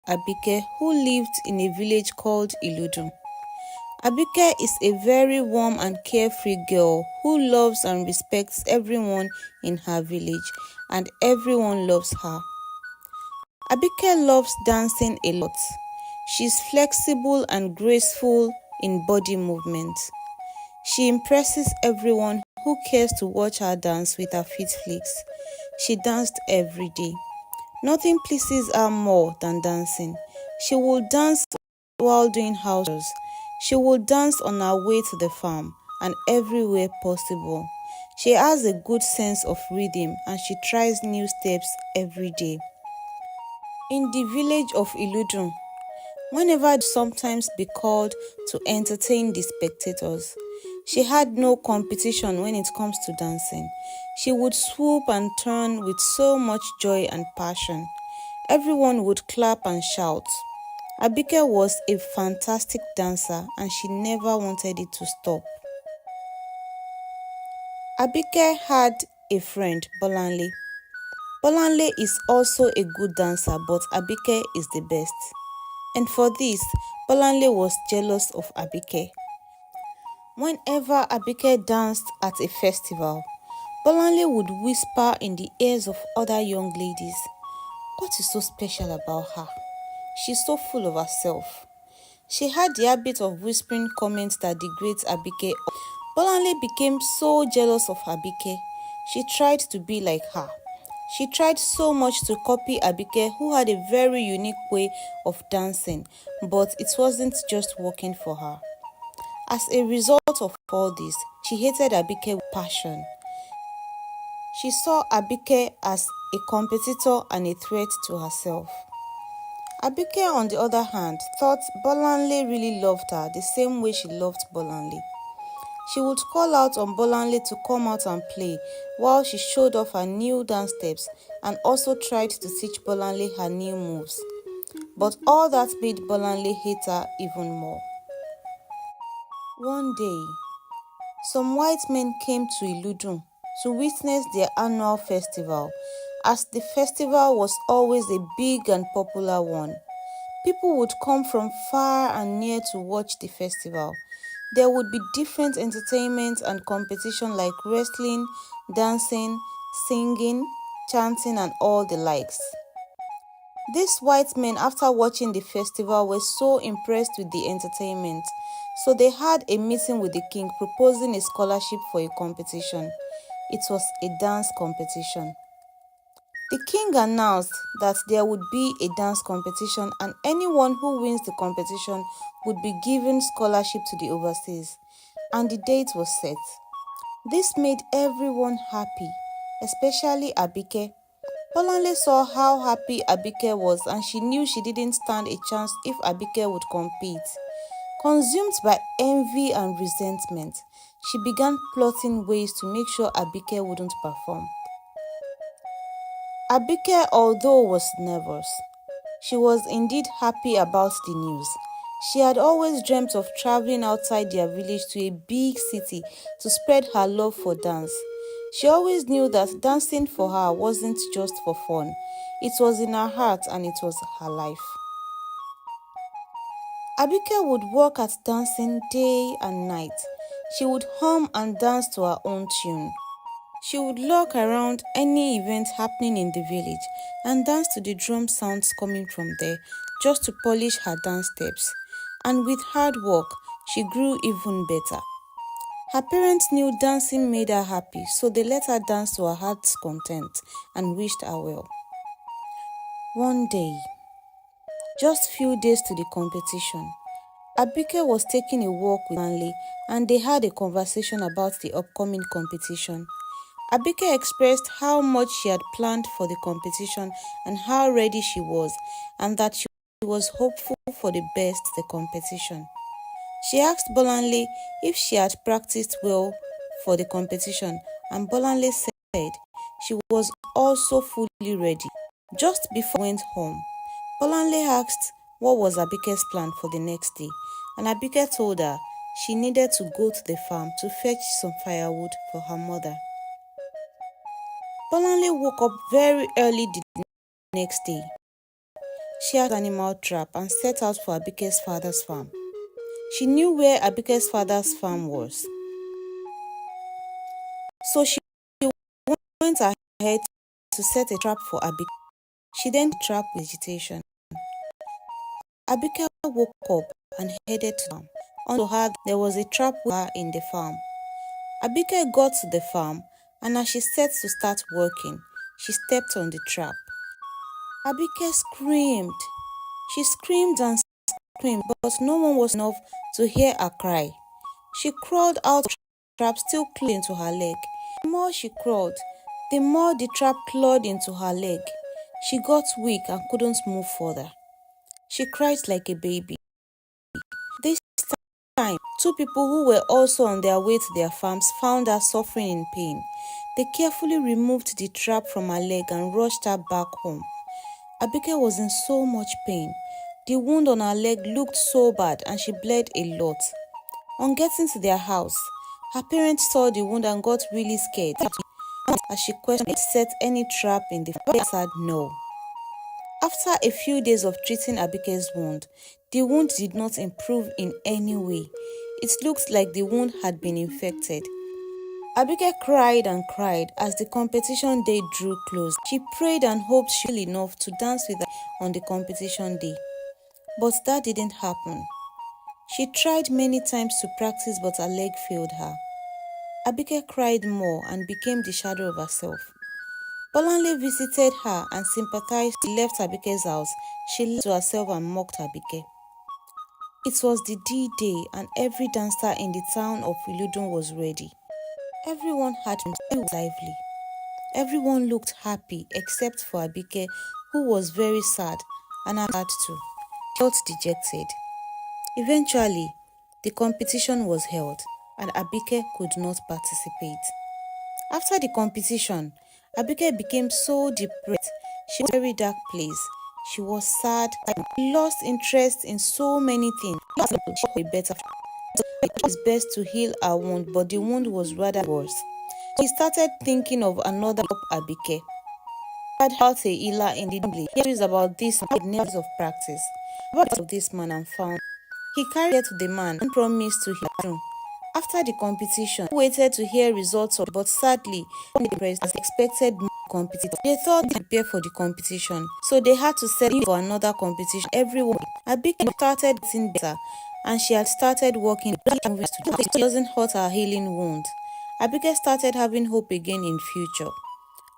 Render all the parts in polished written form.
Abike, who lived in a village called Iludun. Abike is a very warm and carefree girl who loves and respects everyone in her village, and everyone loves her. Abike loves dancing a lot. She's flexible and graceful in body movements. She impresses everyone who cares to watch her dance with her feet flicks. She danced every day. Nothing pleases her more than dancing. She will dance while doing house chores. She will dance on her way to the farm and everywhere possible. She has a good sense of rhythm and she tries new steps every day. In the village of Iludun, whenever sometimes be called to entertain the spectators, she had no competition when it comes to dancing. She would swoop and turn with so much joy and passion. Everyone would clap and shout. Abike was a fantastic dancer and she never wanted it to stop. Abike had a friend, Bolanle. Bolanle is also a good dancer, but Abike is the best. And for this, Bolanle was jealous of Abike. Whenever Abike danced at a festival, Bolanle would whisper in the ears of other young ladies, "What is so special about her? She's so full of herself." She had the habit of whispering comments that degrade Abike. Bolanle became so jealous of Abike. She tried to be like her. She tried so much to copy Abike, who had a very unique way of dancing, but it wasn't just working for her. As a result of all this, she hated Abike with passion. She saw Abike as a competitor and a threat to herself. Abike, on the other hand, thought Bolanle really loved her the same way she loved Bolanle. She would call out on Bolanle to come out and play while she showed off her new dance steps and also tried to teach Bolanle her new moves. But all that made Bolanle hate her even more. One day, some white men came to Iludun to witness their annual festival, as the festival was always a big and popular one. People would come from far and near to watch the festival. There would be different entertainments and competition like wrestling, dancing, singing, chanting, and all the likes. These white men, after watching the festival, were so impressed with the entertainment. So they had a meeting with the king proposing a scholarship for a competition. It was a dance competition. The king announced that there would be a dance competition and anyone who wins the competition would be given scholarship to the overseas. And the date was set. This made everyone happy, especially Abike. Bolanle saw how happy Abike was and she knew she didn't stand a chance if Abike would compete. Consumed by envy and resentment, she began plotting ways to make sure Abike wouldn't perform. Abike, although was nervous, she was indeed happy about the news. She had always dreamt of traveling outside their village to a big city to spread her love for dance. She always knew that dancing for her wasn't just for fun. It was in her heart and it was her life. Abike would work at dancing day and night. She would hum and dance to her own tune. She would lurk around any event happening in the village and dance to the drum sounds coming from there just to polish her dance steps. And with hard work, she grew even better. Her parents knew dancing made her happy, so they let her dance to her heart's content and wished her well. One day, just few days to the competition, Abike was taking a walk with Stanley and they had a conversation about the upcoming competition. Abike expressed how much she had planned for the competition and how ready she was, and that she was hopeful for the best the competition. She asked Bolanle if she had practiced well for the competition, and Bolanle said she was also fully ready. Just before she went home, Bolanle asked what was Abike's plan for the next day, and Abike told her she needed to go to the farm to fetch some firewood for her mother. Bolanle woke up very early the next day. She had an animal trap and set out for Abike's father's farm. She knew where Abike's father's farm was, so she went ahead to set a trap for Abike. She then trapped with vegetation. Abike woke up and headed to the farm. Unto her, there was a trap with her in the farm. Abike got to the farm, and as she set to start working, she stepped on the trap. Abike screamed. She screamed and screamed, but no one was enough to hear her cry. She crawled out of the trap, still clinging to her leg. The more she crawled, the more the trap clawed into her leg. She got weak and couldn't move further. She cried like a baby. This time, two people who were also on their way to their farms found her suffering in pain. They carefully removed the trap from her leg and rushed her back home. Abike was in so much pain. The wound on her leg looked so bad and she bled a lot. On getting to their house, her parents saw the wound and got really scared. As she questioned if set any trap in the farm, they said no. After a few days of treating Abike's wound, the wound did not improve in any way. It looked like the wound had been infected. Abike cried and cried as the competition day drew close. She prayed and hoped she would enough to dance with her on the competition day. But that didn't happen. She tried many times to practice, but her leg failed her. Abike cried more and became the shadow of herself. Bolanle visited her and sympathized. She left Abike's house. She lied to herself and mocked Abike. It was the D-Day and every dancer in the town of Iludun was ready. Everyone had been lively. Everyone looked happy except for Abike, who was very sad and had to. She felt dejected. Eventually, the competition was held and Abike could not participate. After the competition, Abike became so depressed. She was in a very dark place. She was sad. She lost interest in so many things. She was better. It was best to heal her wound, but the wound was rather worse. So he started thinking of another Abike. He had about a healer in the village. He heard about this man, years of practice. About this man and found. He carried her to the man and promised to heal him. After the competition, he waited to hear results of it, but sadly, as expected competitors. They thought they prepare for the competition, so they had to set for another competition. Everyone, Abike started getting better, and she had started working. It doesn't hurt her healing wound. Abike started having hope again in future.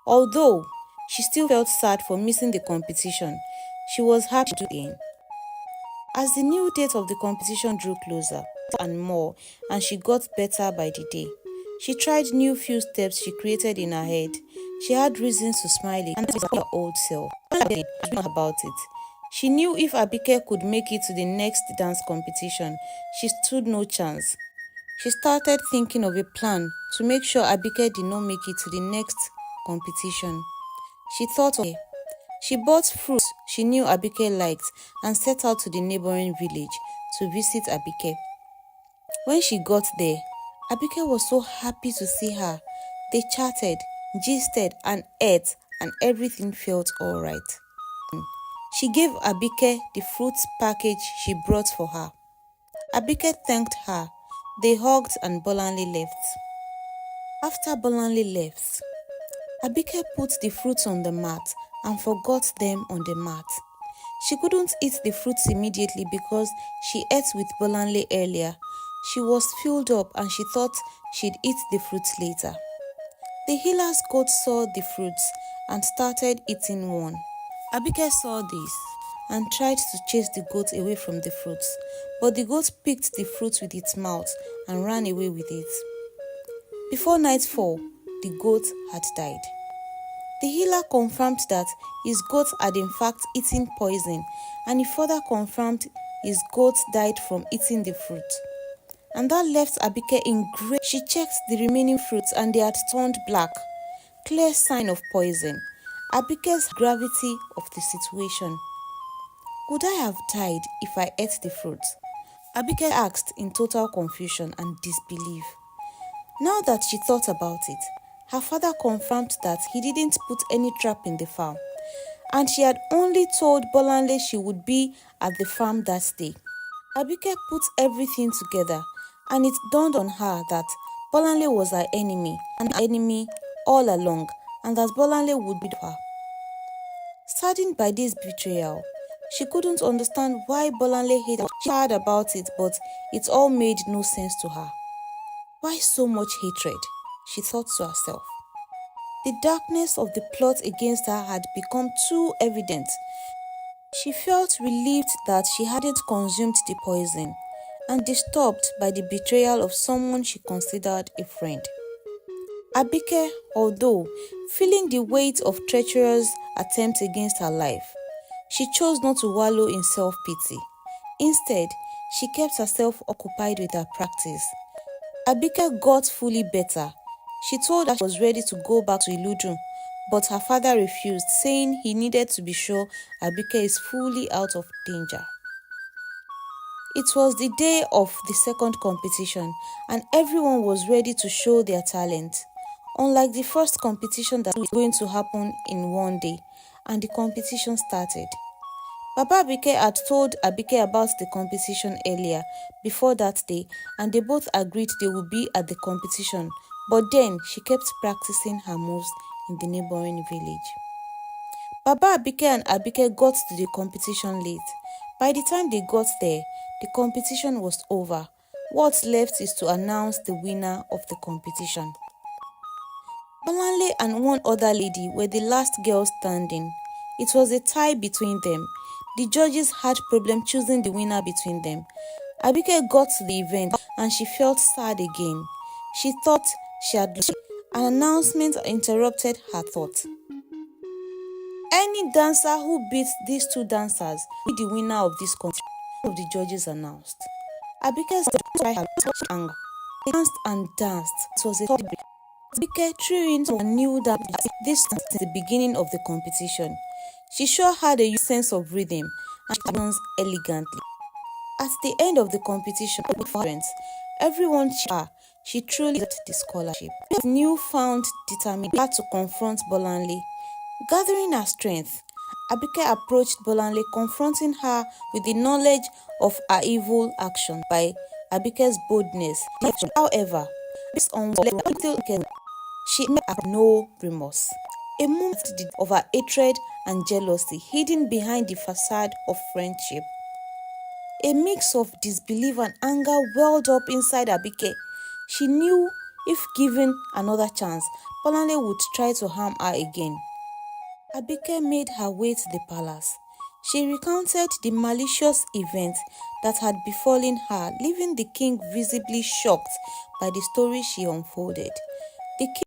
Although she still felt sad for missing the competition, she was happy to win. As the new date of the competition drew closer and more, and she got better by the day, she tried new few steps she created in her head. She had reasons to smile again, and that was her old self. She knew about it. She knew if Abike could make it to the next dance competition, she stood no chance. She started thinking of a plan to make sure Abike did not make it to the next competition. She thought of it. She bought fruits she knew Abike liked and set out to the neighboring village to visit Abike. When she got there, Abike was so happy to see her. They chatted, gisted, and ate, and everything felt alright. She gave Abike the fruits package she brought for her. Abike thanked her. They hugged and Bolanle left. After Bolanle left, Abike put the fruits on the mat and forgot them on the mat. She couldn't eat the fruits immediately because she ate with Bolanle earlier. She was filled up and she thought she'd eat the fruits later. The healer's goat saw the fruits and started eating one. Abike saw this and tried to chase the goat away from the fruits, but the goat picked the fruits with its mouth and ran away with it. Before nightfall, the goat had died. The healer confirmed that his goat had in fact eaten poison, and he further confirmed his goat died from eating the fruit. And that left Abike in great. She checked the remaining fruits and they had turned black. Clear sign of poison. Abike's gravity of the situation. Would I have died if I ate the fruit? Abike asked in total confusion and disbelief. Now that she thought about it, her father confirmed that he didn't put any trap in the farm. and she had only told Bolanle she would be at the farm that day. Abike put everything together, and it dawned on her that Bolanle was her enemy, and her enemy all along, and that Bolanle would be her. Saddened by this betrayal, she couldn't understand why Bolanle hated her. She heard about it, but it all made no sense to her. Why so much hatred? She thought to herself. The darkness of the plot against her had become too evident. She felt relieved that she hadn't consumed the poison, and disturbed by the betrayal of someone she considered a friend. Abike, although feeling the weight of treacherous attempts against her life, she chose not to wallow in self-pity. Instead, she kept herself occupied with her practice. Abike got fully better. She told her she was ready to go back to Iludun, but her father refused, saying he needed to be sure Abike is fully out of danger. It was the day of the second competition, and everyone was ready to show their talent. Unlike the first competition that was going to happen in one day, and the competition started. Baba Abike had told Abike about the competition earlier, before that day, and they both agreed they would be at the competition, but then she kept practicing her moves in the neighboring village. Baba Abike and Abike got to the competition late. By the time they got there, the competition was over. What's left is to announce the winner of the competition. Bolanle and one other lady were the last girls standing. It was a tie between them. The judges had problem choosing the winner between them. Abike got to the event and she felt sad again. She thought she had lost. An announcement interrupted her thought. Any dancer who beats these two dancers will be the winner of this competition, one of the judges announced. Abike tried her anger. They danced and danced. It was a tough break. Abike threw in and knew that this was the beginning of the competition. She sure had a sense of rhythm and she danced elegantly. At the end of the competition, everyone cheered her. She truly deserved the scholarship. With newfound determination to confront Bolanle. Gathering her strength, Abike approached Bolanle, confronting her with the knowledge of her evil action by Abike's boldness. However, based on she had no remorse. A moment of her hatred and jealousy hidden behind the facade of friendship. A mix of disbelief and anger welled up inside Abike. She knew if given another chance, Bolanle would try to harm her again. Abike made her way to the palace. She recounted the malicious event that had befallen her, leaving the king visibly shocked by the story she unfolded. The king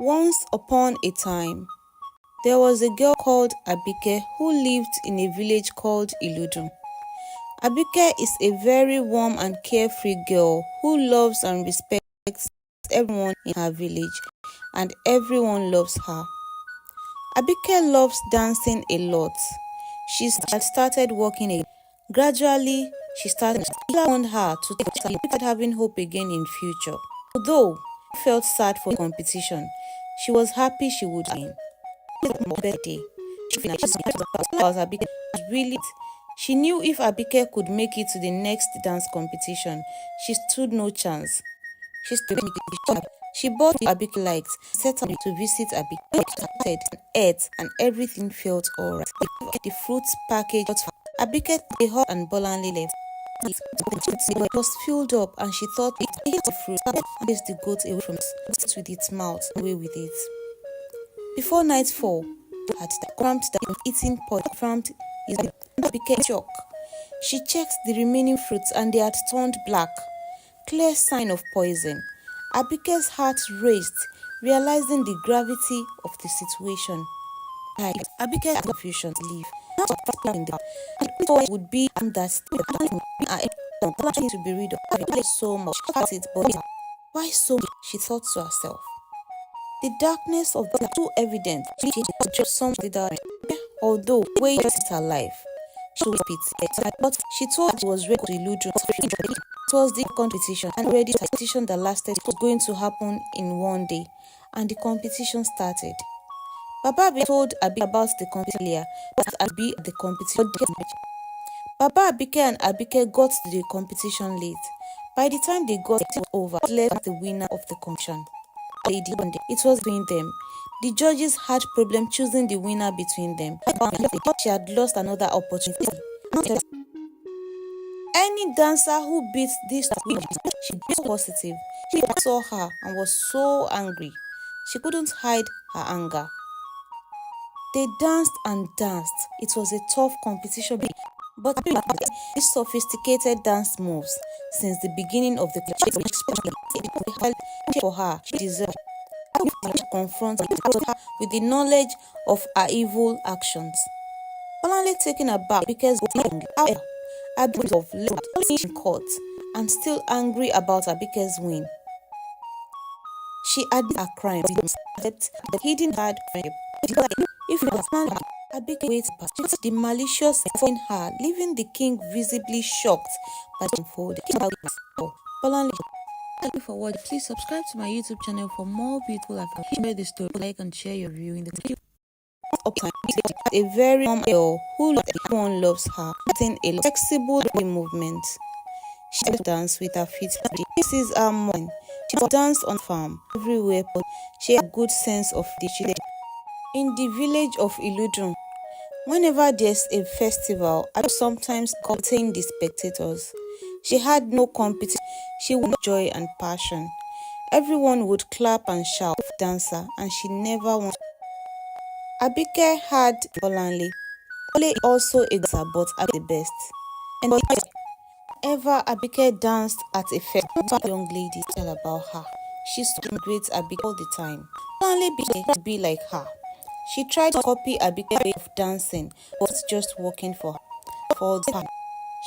Once upon a time, there was a girl called Abike who lived in a village called Iludun. Abike is a very warm and carefree girl who loves and respects everyone in her village, and everyone loves her. Abike loves dancing a lot. She had started working again. Gradually, she started on her to start having hope again in future. Although she felt sad for the competition, she was happy she would win. Birthday. Abike really. She knew if Abike could make it to the next dance competition, she stood no chance. She bought Abike liked, set out to visit Abike, ate, and everything felt alright. The fruits package, Abike, the hot and Bolanle left. It was filled up, and she thought it ate the fruit and chased the goat away from it with its mouth, away with it. Before nightfall, had cramped the eating pot, cramped his Abike shock. She checked the remaining fruits and they had turned black. Clear sign of poison. Abike's heart raced, realizing the gravity of the situation. Abike had confusion to leave. It would be that to be rid of Abike so much. But why so much? She thought to herself. The darkness of the too evident. She just some that although way is her life. She was pity, but she thought it was ready to elude. It was the competition, and already the competition that lasted was going to happen in one day, and the competition started. Baba Abike told Abike about the competition, but Abike at the competition. Baba Abike and Abike got to the competition late. By the time they got it over, left the winner of the competition. It was between them. The judges had problem choosing the winner between them. She had lost another opportunity. Any dancer who beats this win, she was positive. She saw her and was so angry. She couldn't hide her anger. They danced and danced. It was a tough competition, but these sophisticated dance moves since the beginning of the competition for her. She deserved to confront her with the knowledge of her evil actions. Finally taken aback because Abike of left in court and still angry about Abike's win. She admitted her crime, except the hidden hard friendship. If it was not Abike waited past the malicious in her, leaving the king visibly shocked by the unfolding. Thank you for watching. Please subscribe to my YouTube channel for more beautiful African. Share the story, like and share your view in the video. A very warm girl who everyone loves her, using a flexible movement. She danced with her feet. This is her mom. She danced on farm everywhere. She had a good sense of discipline. In the village of Iludun, whenever there's a festival, I sometimes contain the spectators. She had no competition. She would joy and passion. Everyone would clap and shout dancer, and she never wanted. Abike had Bolanle. Bolanle also a dancer, but at the best. And whenever Abike danced at a festival, young ladies tell about her. She so great Abike all the time. Bolanle tried to be like her. She tried to copy Abike's way of dancing, but it's just working for her. For the time,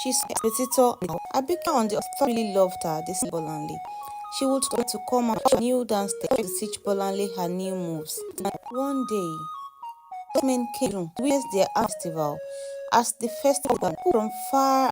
she's a competitor. Abike on the other really loved her. This is Bolanle. She would try to come out with a new dance to teach Bolanle her new moves. One day, men came to witness their festival. As the festival from far